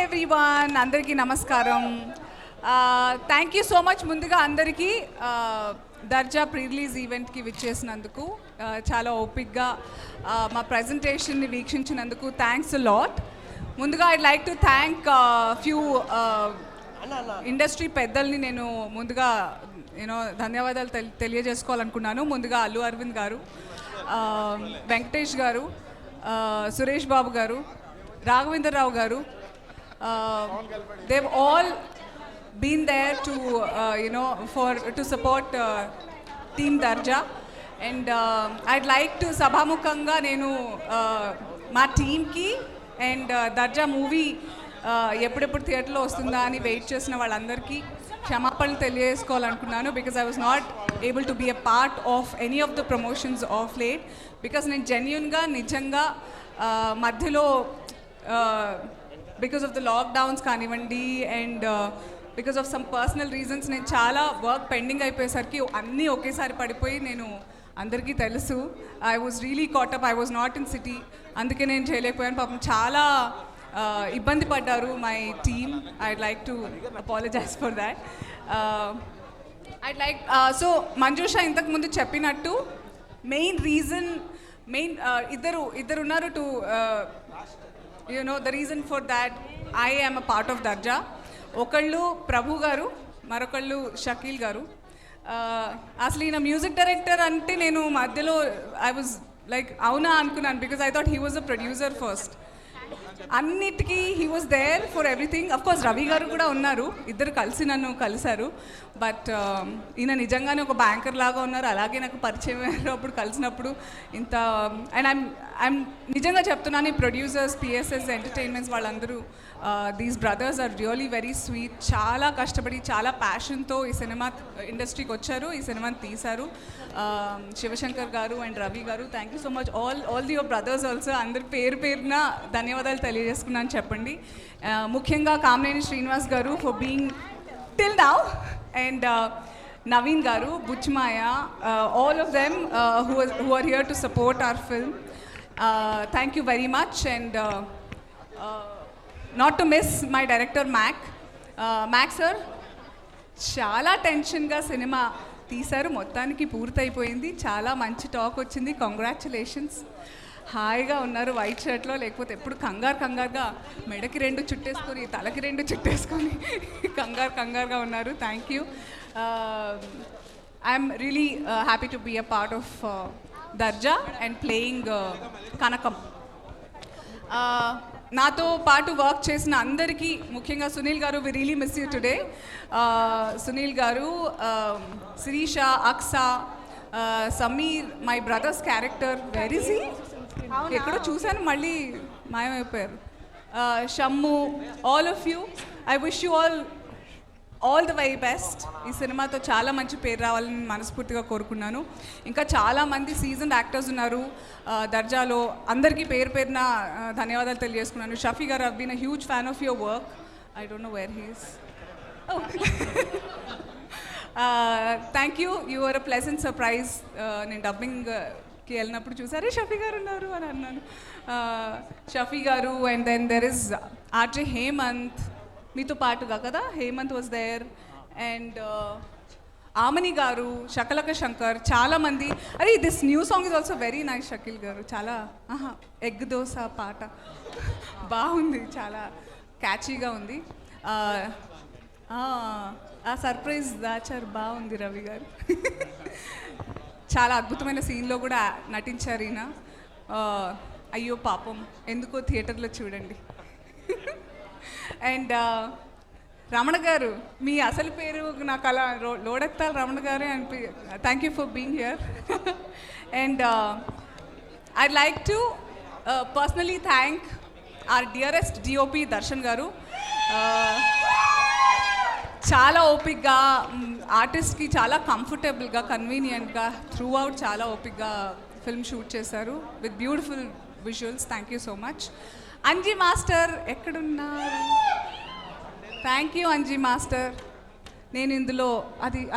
Everyone, అందరికీ నమస్కారం. Thank you so much ముందుగా అందరికీ దర్జా ప్రీ రిలీజ్ ఈవెంట్కి విచ్చేసినందుకు, చాలా ఓపిక్గా మా ప్రజెంటేషన్ని వీక్షించినందుకు థ్యాంక్స్ లాట్. ముందుగా I'd like to thank few industry పెద్దల్ని నేను ముందుగా ధన్యవాదాలు తెలియజేసుకోవాలనుకున్నాను. ముందుగా అల్లు అరవింద్ గారు, వెంకటేష్ గారు, సురేష్ బాబు గారు, రాఘవేంద్రరావు గారు. they've all been there to to support team Darja, and I'd like to sabhamukanga nenu మా టీమ్కి అండ్ దర్జా మూవీ ఎప్పుడెప్పుడు థియేటర్లో వస్తుందా అని వెయిట్ చేసిన వాళ్ళందరికీ క్షమాపణలు తెలియజేసుకోవాలనుకున్నాను. Because I was not able to be a part of any of the promotions of late. Because నేను జెన్యున్గా నిజంగా మధ్యలో బికాస్ ఆఫ్ ద లాక్డౌన్స్ కానివ్వండి and because of some personal reasons నేను చాలా వర్క్ పెండింగ్ అయిపోయేసరికి అన్నీ ఒకేసారి పడిపోయి, నేను అందరికీ తెలుసు I was really caught up, I was not in city, అందుకే నేను చేయలేకపోయాను. పాపం చాలా ఇబ్బంది పడ్డారు my team. I'd like to apologise for that. I'd like so Manjusha ఇంతకుముందు చెప్పినట్టు మెయిన్ రీజన్ ఇద్దరు ఉన్నారు to the reason for that I am a part of Darja. ఒకళ్ళు ప్రభు గారు, మరొకళ్ళు షకీల్ గారు. అసలు ఈయన మ్యూజిక్ డైరెక్టర్ అంటే నేను మధ్యలో ఐ వాజ్ లైక్ అవునా అనుకున్నాను, because I thought he was a producer first. అన్నిటికీ he was there for everything. Of course Ravi garu కూడా ఉన్నారు, ఇద్దరు కలిసి నన్ను కలిశారు. బట్ ఈయన నిజంగానే ఒక బ్యాంకర్ లాగా ఉన్నారు, అలాగే నాకు పరిచయం అయ్యారు అప్పుడు కలిసినప్పుడు. ఇంత అండ్ ఐఎమ్ నిజంగా చెప్తున్నాను, ఈ ప్రొడ్యూసర్స్, పిఎస్ఎస్ ఎంటర్టైన్మెంట్స్ వాళ్ళందరూ these brothers are really very sweet. చాలా కష్టపడి చాలా ప్యాషన్తో ఈ సినిమా ఇండస్ట్రీకి వచ్చారు, ఈ సినిమాని తీశారు. శివశంకర్ గారు and Ravi garu, thank you so much. All your brothers also. అందరి పేరున ధన్యవాదాలు తెలియజేసుకున్నాను చెప్పండి. ముఖ్యంగా Kamineni Srinivas garu for being till now, and Naveen garu, బుచ్మాయ, all of them who are here to support our film. Thank you very much. And not to miss my director Mac sir, చాలా టెన్షన్గా cinema తీశారు, మొత్తానికి పూర్తయిపోయింది. చాలా మంచి టాక్ వచ్చింది, కంగ్రాచులేషన్స్. హాయిగా ఉన్నారు వైట్ షర్ట్లో, లేకపోతే ఎప్పుడు కంగారుగా మెడకి 2 చుట్టేసుకొని తలకి 2 చుట్టేసుకొని కంగారుగా ఉన్నారు. Thank you. I'm really happy to be a part of Darja and playing Kanakam. నాతో పాటు వర్క్ చేసిన అందరికీ, ముఖ్యంగా Sunil garu, we really miss you today. Sunil garu, Shirisha, Aksa, Sameer, my brothers character, where is he? ఎక్కడో చూశాను, మళ్ళీ మాయమైపోయారు. Shammu, all of you, I wish you all the very best. ఈ సినిమాతో చాలా మంచి పేరు రావాలని మనస్ఫూర్తిగా కోరుకున్నాను. ఇంకా చాలామంది సీజన్ యాక్టర్స్ ఉన్నారు దర్జాలో, అందరికీ పేరున ధన్యవాదాలు తెలియజేసుకున్నాను. Shafi garu, I've been a huge fan of your work. I don't know where he is. Thank you, you are a pleasant surprise. నేను డబ్బింగ్కి వెళ్ళినప్పుడు చూసారే షఫీ గారు ఉన్నారు అని అన్నాను. Shafi garu, and then there is RJ Hemanth, మీతో పాటుగా కదా, Hemanth was there. And Aamani garu, Shakalaka Shankar, చాలామంది. అరే this new song is also very nice. Shakeel garu చాలా ఎగ్ దోశ పాట బాగుంది, చాలా క్యాచీగా ఉంది. ఆ సర్ప్రైజ్ దాచారు, బాగుంది. రవి గారు చాలా అద్భుతమైన సీన్లో కూడా నటించారు ఈయన. అయ్యో పాపం, ఎందుకో థియేటర్లో చూడండి. అండ్ రమణ గారు, మీ అసలు పేరు నాకు అలా లోడెత్తాలి రమణ గారే అనిపి. Thank you for being here. And I'd like to personally thank our dearest DOP Darshan garu. చాలా ఓపిక్గా, ఆర్టిస్ట్కి చాలా కంఫర్టబుల్గా, కన్వీనియంట్గా త్రూ అవుట్ చాలా ఓపిక్గా ఫిల్మ్ షూట్ చేశారు with beautiful visuals. Thank you so much. Anji master ఎక్కడున్నారు? Thank you Anji master. నేను ఇందులో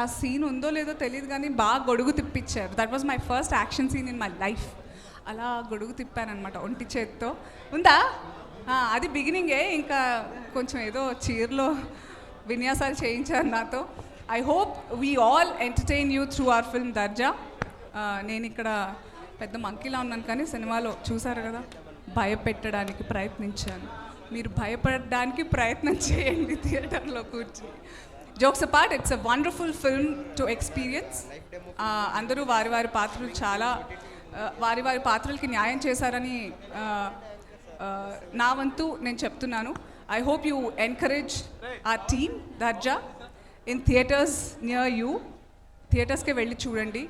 ఆ సీన్ ఉందో లేదో తెలియదు కానీ బాగా గొడుగు తిప్పించారు. That was my first action scene in my life. అలా గొడుగు తిప్పానమాట ఒంటి చేత్తో. ఉందా? అది బిగినింగే, ఇంకా కొంచెం ఏదో చీరలో విన్యాసాలు చేయించారు నాతో. I hope we all entertain you through our film Darja. నేను ఇక్కడ పెద్ద మంకీలా ఉన్నాను, కానీ సినిమాలో చూసారు కదా, భయపెట్టడానికి ప్రయత్నించాను. మీరు భయపడడానికి ప్రయత్నం చేయండి థియేటర్లో కూర్చొని. Jokes apart, it's a wonderful film to experience. అందరూ వారి వారి పాత్రలు చాలా వారి వారి పాత్రలకి న్యాయం చేశారని నా వంతు నేను చెప్తున్నాను. I hope you encourage a team Darja in theatres near you. థియేటర్స్కే వెళ్ళి చూడండి,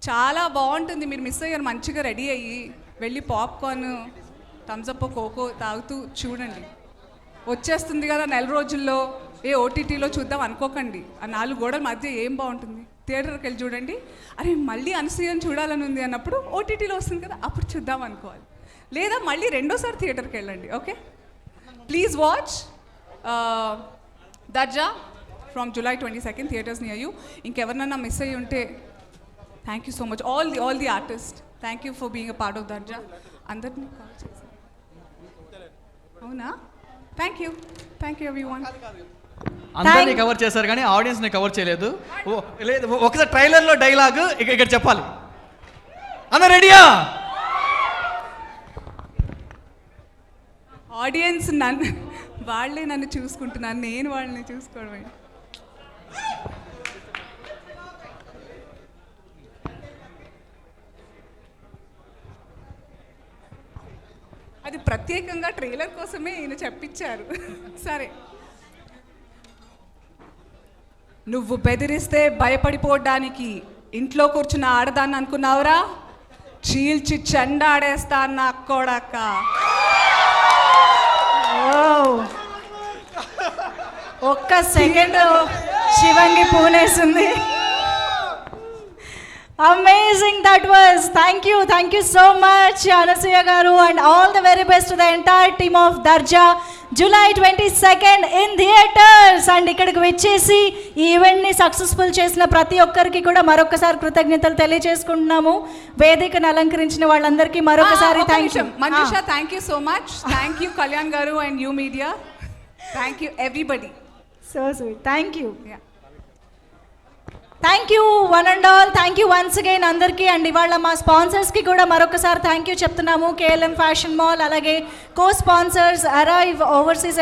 చాలా బాగుంటుంది. మీరు మిస్ అయ్యారు, మంచిగా రెడీ అయ్యి వెళ్ళి పాప్కార్న్, థమ్స్అప్, కోకో తాగుతూ చూడండి. వచ్చేస్తుంది కదా నెల రోజుల్లో, ఏ ఓటీటీలో చూద్దాం అనుకోకండి. ఆ 4 గోడల మధ్య ఏం బాగుంటుంది, థియేటర్కి వెళ్ళి చూడండి. అరే మళ్ళీ అనసూయని చూడాలని ఉంది అన్నప్పుడు ఓటీటీలో వస్తుంది కదా, అప్పుడు చూద్దాం అనుకోవాలి. లేదా మళ్ళీ రెండోసారి థియేటర్కి వెళ్ళండి. Okay, please watch Darja from July 22nd, theatres near you. ఇంకెవరినన్నా మిస్ అయ్యి ఉంటే thank you so much, all the artist. Thank you for being a part of Darja. అందరినీ కాల్ చేశాను. అవునా? Thank you everyone. అందరినీ కవర్ చేశారు కానీ ఆడియన్స్ని కవర్ చేయలేదు. లేదు, ఒకసారి ట్రైలర్లో డైలాగ్ ఇక్కడ చెప్పాలి. అన్న రెడీయా? ఆడియన్స్ వాళ్ళే నన్ను చూసుకుంటున్నాను, నేను వాళ్ళని చూసుకోవడమే. అది ప్రత్యేకంగా ట్రైలర్ కోసమే ఈయన చెప్పించారు. సరే, నువ్వు బెదిరిస్తే భయపడిపోవడానికి ఇంట్లో కూర్చున్న ఆడదాన్ని అనుకున్నావురా? చీల్చి చెండాడేస్తా నా కొడక. ఒక్క second శివంగి పూనేసింది. Amazing that was. Thank you so much Anasuya garu, and all the very best to the entire team of Darja. July 22nd in theaters. And ikkadiki vechesi ee event ni successful chesina prati okkariki kuda marokasari కృతజ్ఞతలు తెలియజేసుకుంటున్నాము. వేదికను అలంకరించిన వాళ్ళందరికీ మరొకసారి thank you. Manjusha, thank you so much. Thank you Kalyan garu and you media. Thank you everybody. So sweet. Thank you. Yeah. Thank you one and all. Thank you once again అందరికీ. And ఇవాళ మా స్పాన్సర్స్కి కూడా మరొకసారి thank you చెప్తున్నాము. KLM fashion mall, అలాగే కో sponsors arrive overseas